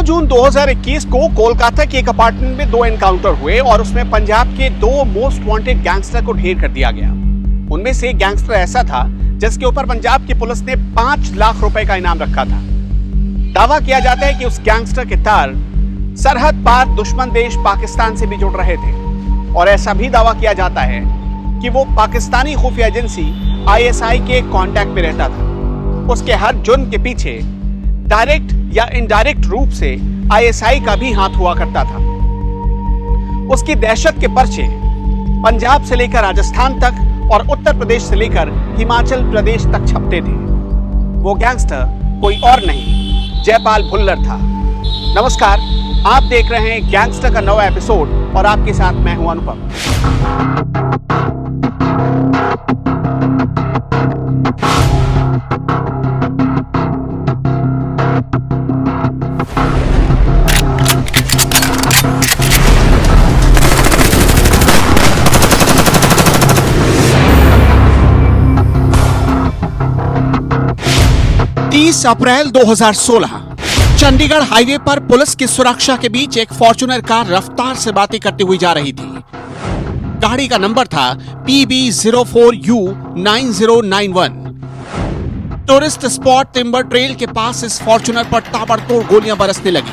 जून 2021 को कोलकाता के एक अपार्टमेंट में 2 एनकाउंटर हुए और उसमें पंजाब के 2 मोस्ट वांटेड गैंगस्टर को ढेर कर दिया गया। उनमें से एक गैंगस्टर ऐसा था जिसके ऊपर पंजाब की पुलिस ने 5 लाख रुपए का इनाम रखा था। दावा किया जाता है कि उस गैंगस्टर के तार सरहद पार दुश्मन देश पाकिस्तान से भी जुड़ रहे थे और ऐसा भी दावा किया जाता है कि वो पाकिस्तानी खुफिया एजेंसी ISI के कांटेक्ट में रहता था। उसके हर जुर्म के पीछे डायरेक्ट या इनडायरेक्ट रूप से ISI का भी हाथ हुआ करता था। उसकी दहशत के पर्चे पंजाब से लेकर राजस्थान तक और उत्तर प्रदेश से लेकर हिमाचल प्रदेश तक छपते थे। वो गैंगस्टर कोई और नहीं, जयपाल भुल्लर था। नमस्कार, आप देख रहे हैं गैंगस्टर का नया एपिसोड और आपके साथ मैं हूं अनुपम। 30 अप्रैल 2016 चंडीगढ़ हाईवे पर पुलिस की सुरक्षा के बीच एक फॉर्च्यूनर कार रफ्तार से बातें करती हुई जा रही थी। गाड़ी का नंबर था PB04U9091। Tourist spot timber trail के पास इस फॉर्च्यूनर पर ताबड़तोड़ गोलियां बरसने लगी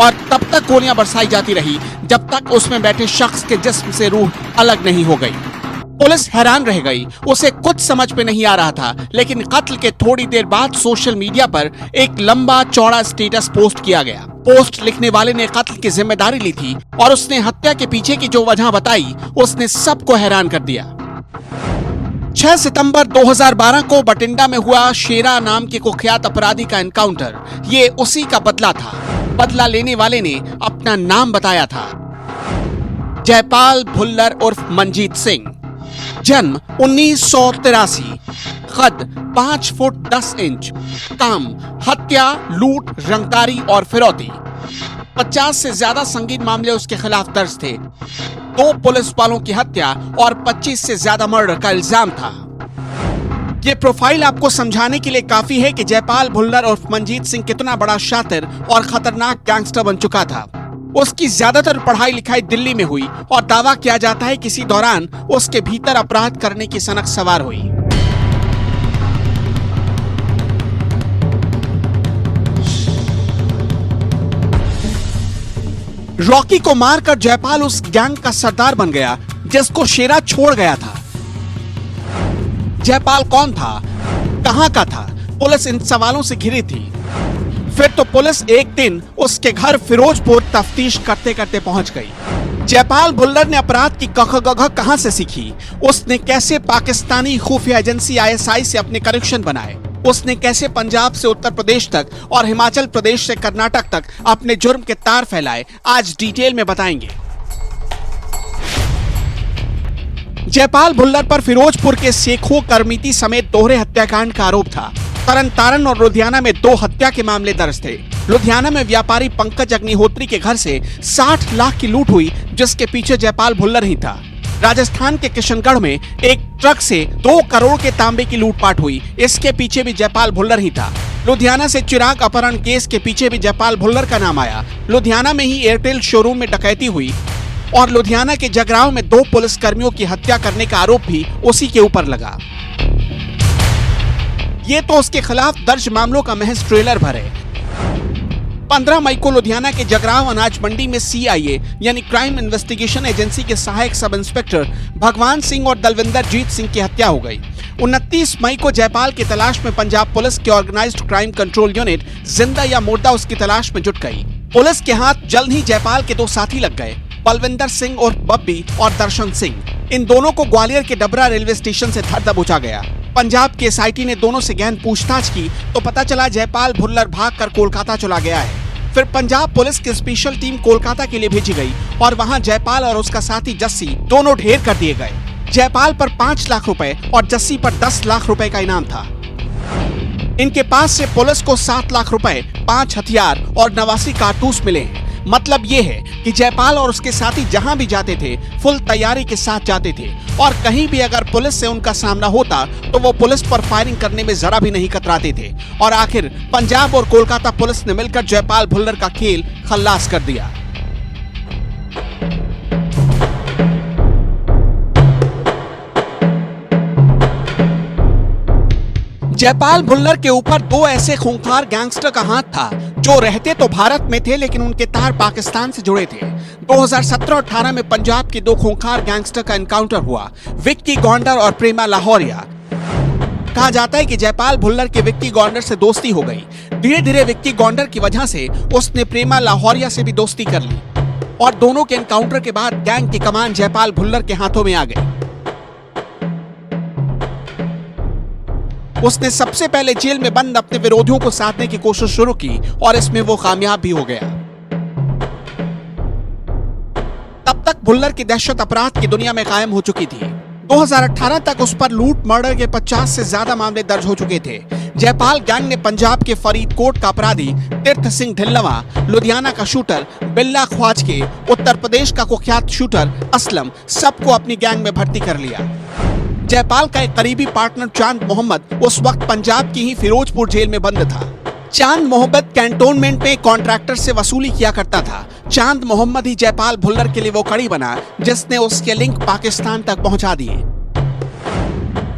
और तब तक गोलियां बरसाई जाती रही जब तक उसमें बैठे शख्स के जिस्म से रूह अलग नहीं हो गई। पुलिस हैरान रह गई, उसे कुछ समझ में नहीं आ रहा था, लेकिन कत्ल के थोड़ी देर बाद सोशल मीडिया पर एक लंबा चौड़ा स्टेटस पोस्ट किया गया। पोस्ट लिखने वाले ने कत्ल की जिम्मेदारी ली थी और उसने हत्या के पीछे की जो वजह बताई उसने सबको हैरान कर दिया। 6 सितंबर 2012 को बठिंडा में हुआ शेरा नाम के कुख्यात अपराधी का एनकाउंटर ये उसी का बदला था। बदला लेने वाले ने अपना नाम बताया था, जयपाल भुल्लर उर्फ मंजीत सिंह। जन्म 1983, कद 5 फुट 10 इंच, काम हत्या, लूट, रंगदारी और फिरौती। 50 से ज्यादा संगीन मामले उसके खिलाफ दर्ज थे। 2 पुलिस वालों की हत्या और 25 से ज्यादा मर्डर का इल्जाम था। ये प्रोफाइल आपको समझाने के लिए काफी है कि जयपाल भुल्लर और मंजीत सिंह कितना बड़ा शातिर और खतरनाक गैंगस्टर बन चुका था। उसकी ज्यादातर पढ़ाई लिखाई दिल्ली में हुई और दावा किया जाता है किसी दौरान उसके भीतर अपराध करने की सनक सवार हुई। रॉकी को मारकर जयपाल उस गैंग का सरदार बन गया जिसको शेरा छोड़ गया था। जयपाल कौन था, कहां का था, पुलिस इन सवालों से घिरी थी। फिर तो पुलिस एक दिन उसके घर फिरोजपुर तफ्तीश करते करते पहुंच गई। जयपाल भुल्लर ने अपराध की कखगघ कहां से सीखी, उसने कैसे पाकिस्तानी खुफिया एजेंसी ISI से अपने कनेक्शन बनाए, उसने कैसे पंजाब से उत्तर प्रदेश तक और हिमाचल प्रदेश से कर्नाटक तक अपने जुर्म के तार फैलाए, आज डिटेल में बताएंगे। जयपाल भुल्लर पर फिरोजपुर के सेखो करमीती समेत दोहरे हत्याकांड का आरोप था। तरन तारण और लुधियाना में 2 हत्या के मामले दर्ज थे। लुधियाना में व्यापारी पंकज अग्निहोत्री के घर से 60 लाख की लूट हुई जिसके पीछे जयपाल भुल्लर ही था। राजस्थान के किशनगढ़ में एक ट्रक से 2 करोड़ के तांबे की लूटपाट हुई, इसके पीछे भी जयपाल भुल्लर ही था। लुधियाना से चिराग अपहरण केस के पीछे भी जयपाल भुल्लर का नाम आया। लुधियाना में ही एयरटेल शोरूम में डकैती हुई और लुधियाना के जगरांव में 2 पुलिसकर्मियों की हत्या करने का आरोप भी उसी के ऊपर लगा। ये तो उसके खिलाफ दर्ज मामलों का महज ट्रेलर भर है। 15 मई को लुधियाना के जगरांव अनाज मंडी में CIA यानी क्राइम इन्वेस्टिगेशन एजेंसी के सहायक सब इंस्पेक्टर भगवान सिंह और दलविंदर जीत सिंह की हत्या हो गई। 29 मई को जयपाल की तलाश में पंजाब पुलिस की ऑर्गेनाइज्ड क्राइम कंट्रोल यूनिट जिंदा या मुर्दा उसकी तलाश में जुट गई। पुलिस के हाथ जल्द ही जयपाल के 2 साथी लग गए, बलविंदर सिंह और बब्बी और दर्शन सिंह। इन दोनों को ग्वालियर के डबरा रेलवे स्टेशन से धर दबोचा गया। पंजाब के SIT ने दोनों से गहन पूछताछ की तो पता चला जयपाल भुल्लर भागकर कोलकाता चला गया है। फिर पंजाब पुलिस की स्पेशल टीम कोलकाता के लिए भेजी गई और वहां जयपाल और उसका साथी जस्सी दोनों ढेर कर दिए गए। जयपाल पर 5 लाख रुपए और जस्सी पर 10 लाख रुपए का इनाम था। इनके पास से पुलिस को 7 लाख रुपए, 5 हथियार और 89 कारतूस मिले हैं। मतलब ये है कि जयपाल और उसके साथी जहां भी जाते थे फुल तैयारी के साथ जाते थे और कहीं भी अगर पुलिस से उनका सामना होता तो वो पुलिस पर फायरिंग करने में जरा भी नहीं कतराते थे। और आखिर पंजाब और कोलकाता पुलिस ने मिलकर जयपाल भुल्लर का खेल खल्लास कर दिया। जयपाल भुल्लर के ऊपर दो ऐसे खूंखार गैंगस्टर का हाथ था जो रहते तो भारत में थे लेकिन उनके तार पाकिस्तान से जुड़े थे। 2017-18 में पंजाब के दो खूंखार गैंगस्टर का एनकाउंटर हुआ, विक्की गौंडर और प्रेमा लाहौरिया। कहा जाता है कि जयपाल भुल्लर की विक्की गौंडर से दोस्ती हो गई। धीरे धीरे विक्की गौंडर की वजह से उसने प्रेमा लाहौरिया से भी दोस्ती कर ली और दोनों के एनकाउंटर के बाद गैंग की कमान जयपाल भुल्लर के हाथों में आ गई। उसने सबसे पहले जेल में बंद अपने विरोधियों को साधने की कोशिश शुरू की और इसमें वो कामयाब भी हो गया। तब तक भुल्लर की दहशत अपराध की दुनिया में कायम हो चुकी थी। 2018 तक उस पर लूट मर्डर के 50 से ज्यादा मामले दर्ज हो चुके थे। जयपाल गैंग ने पंजाब के फरीदकोट का अपराधी तीर्थ सिंह ढिल्लवा, लुधियाना का शूटर बिल्ला ख्वाजके, उत्तर प्रदेश का कुख्यात शूटर असलम सबको अपनी गैंग में भर्ती कर लिया। जयपाल का एक करीबी पार्टनर चांद मोहम्मद उस वक्त पंजाब की ही फिरोजपुर जेल में बंद था। चांद मोहम्मद कैंटोनमेंट में कॉन्ट्रैक्टर से वसूली किया करता था। चांद मोहम्मद ही जयपाल भुल्लर के लिए वो कड़ी बना जिसने उसके लिंक पाकिस्तान तक पहुंचा दिए।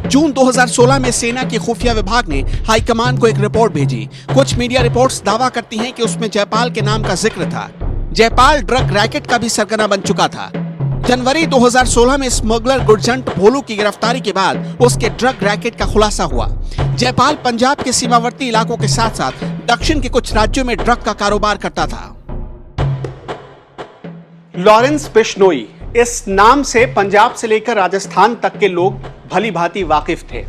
जून 2016 में सेना के खुफिया विभाग ने हाईकमान को एक रिपोर्ट भेजी। कुछ मीडिया रिपोर्ट्स दावा करती हैं कि उसमें जयपाल के नाम का जिक्र था। जयपाल ड्रग रैकेट का भी सरगना बन चुका था। जनवरी 2016 में स्मगलर गुरजंट भोलू की गिरफ्तारी के बाद उसके ड्रग रैकेट का खुलासा हुआ। जयपाल पंजाब के सीमावर्ती इलाकों के साथ साथ दक्षिण के कुछ राज्यों में ड्रग का कारोबार करता था। लॉरेंस बिश्नोई, इस नाम से पंजाब से लेकर राजस्थान तक के लोग भली भांति वाकिफ थे।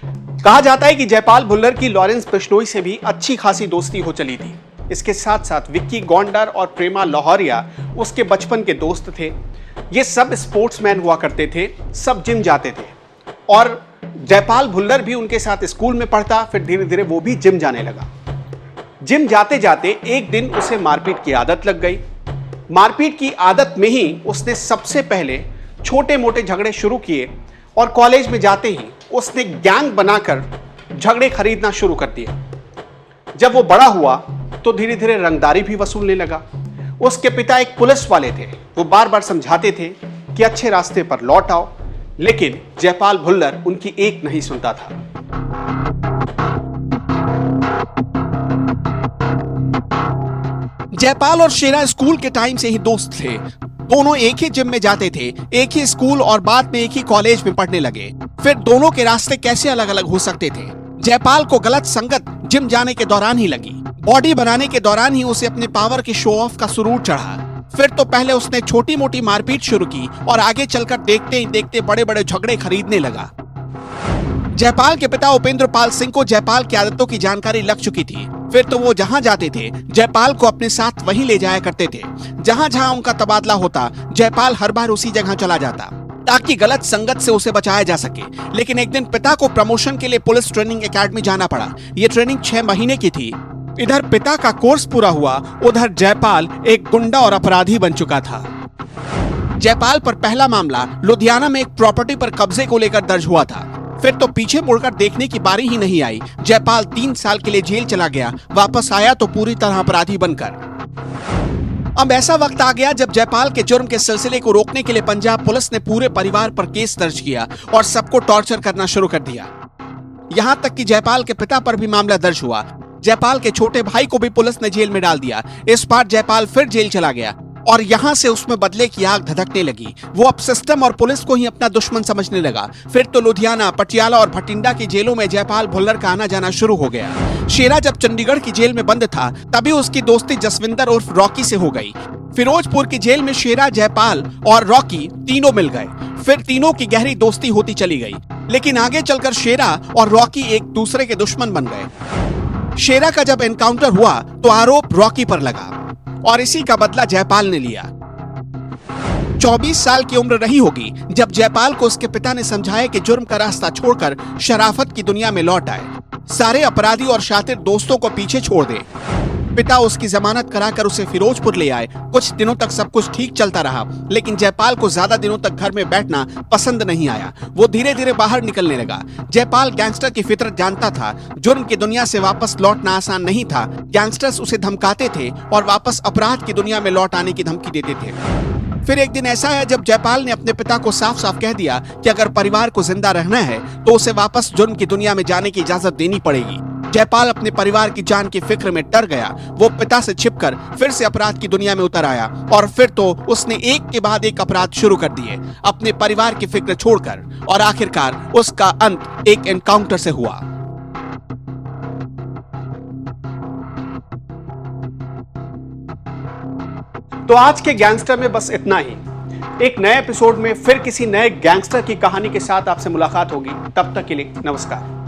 कहा जाता है कि जयपाल भुल्लर की लॉरेंस बिश्नोई से भी अच्छी खासी दोस्ती हो चली थी। इसके साथ साथ विक्की गौंडर और प्रेमा लाहौरिया उसके बचपन के दोस्त थे। ये सब स्पोर्ट्समैन हुआ करते थे, सब जिम जाते थे और जयपाल भुल्लर भी उनके साथ स्कूल में पढ़ता। फिर धीरे धीरे वो भी जिम जाने लगा। जिम जाते जाते एक दिन उसे मारपीट की आदत लग गई। मारपीट की आदत में ही उसने सबसे पहले छोटे मोटे झगड़े शुरू किए और कॉलेज में जाते ही उसने गैंग बनाकर झगड़े खरीदना शुरू कर दिया। जब वो बड़ा हुआ तो धीरे धीरे रंगदारी भी वसूलने लगा। उसके पिता एक पुलिस वाले थे। वो बार बार समझाते थे कि अच्छे रास्ते पर लौट आओ, लेकिन जयपाल भुल्लर उनकी एक नहीं सुनता था। जयपाल और शेरा स्कूल के टाइम से ही दोस्त थे। दोनों एक ही जिम में जाते थे, एक ही स्कूल और बाद में एक ही कॉलेज में पढ़ने लगे। फिर दोनों के रास्ते कैसे अलग अलग हो सकते थे। जयपाल को गलत संगत जिम जाने के दौरान ही लगी। बॉडी बनाने के दौरान ही उसे अपने पावर के शो ऑफ का सुरूर चढ़ा। फिर तो पहले उसने छोटी मोटी मारपीट शुरू की और आगे चलकर देखते ही देखते बड़े बड़े झगड़े खरीदने लगा। जयपाल के पिता उपेंद्र पाल सिंह को जयपाल की आदतों की जानकारी लग चुकी थी। फिर तो वो जहां जाते थे जयपाल को अपने साथ वहीं ले जाया करते थे। जहां जहां उनका तबादला होता जयपाल हर बार उसी जगह चला जाता ताकि गलत संगत से उसे बचाया जा सके। लेकिन एक दिन पिता को प्रमोशन के लिए पुलिस ट्रेनिंग एकेडमी जाना पड़ा। ये ट्रेनिंग 6 महीने की थी। इधर पिता का कोर्स पूरा हुआ, उधर जयपाल एक गुंडा और अपराधी बन चुका था। जयपाल पर पहला मामला लुधियाना में एक प्रॉपर्टी पर कब्जे को लेकर दर्ज हुआ था। फिर तो पीछे मुड़कर देखने की बारी ही नहीं आई। जयपाल 3 साल के लिए जेल चला गया। वापस आया तो पूरी तरह अपराधी बनकर। अब ऐसा वक्त आ गया जब जयपाल के जुर्म के सिलसिले को रोकने के लिए पंजाब पुलिस ने पूरे परिवार पर केस दर्ज किया और सबको टॉर्चर करना शुरू कर दिया। यहां तक कि जयपाल के पिता पर भी मामला दर्ज हुआ। जयपाल के छोटे भाई को भी पुलिस ने जेल में डाल दिया। इस बार जयपाल फिर जेल चला गया और यहां से उसमें बदले की आग धधकने लगी। वो अब सिस्टम और पुलिस को ही अपना दुश्मन समझने लगा। फिर तो लुधियाना, पटियाला और भटिंडा की जेलों में जयपाल भुल्लर का आना जाना शुरू हो गया। शेरा जब चंडीगढ़ की जेल में बंद था तभी उसकी दोस्ती जसविंदर उर्फ रॉकी से हो गई। फिरोजपुर की जेल में शेरा, जयपाल और रॉकी तीनों मिल गए। फिर तीनों की गहरी दोस्ती होती चली गई। लेकिन आगे चलकर शेरा और रॉकी एक दूसरे के दुश्मन बन गए। शेरा का जब एनकाउंटर हुआ तो आरोप रॉकी पर लगा और इसी का बदला जयपाल ने लिया। 24 साल की उम्र रही होगी जब जयपाल को उसके पिता ने समझाया कि जुर्म का रास्ता छोड़कर शराफत की दुनिया में लौट आए, सारे अपराधी और शातिर दोस्तों को पीछे छोड़ दे। पिता उसकी जमानत कराकर उसे फिरोजपुर ले आए। कुछ दिनों तक सब कुछ ठीक चलता रहा, लेकिन जयपाल को ज्यादा दिनों तक घर में बैठना पसंद नहीं आया। वो धीरे धीरे बाहर निकलने लगा। जयपाल गैंगस्टर की फितरत जानता था। जुर्म की दुनिया से वापस लौटना आसान नहीं था। गैंगस्टर्स उसे धमकाते थे और वापस अपराध की दुनिया में लौट आने की धमकी देते थे। फिर एक दिन ऐसा है जब जयपाल ने अपने पिता को साफ साफ कह दिया कि अगर परिवार को जिंदा रहना है तो उसे वापस जुर्म की दुनिया में जाने की इजाजत देनी पड़ेगी। जयपाल अपने परिवार की जान की फिक्र में डर गया। वो पिता से छिपकर फिर से अपराध की दुनिया में उतर आया और फिर तो उसने एक के बाद एक अपराध शुरू कर दिए, अपने परिवार की फिक्र छोड़कर। और आखिरकार उसका अंत एक एनकाउंटर से हुआ। तो आज के गैंगस्टर में बस इतना ही। एक नए एपिसोड में फिर किसी नए गैंगस्टर की कहानी के साथ आपसे मुलाकात होगी। तब तक के लिए नमस्कार।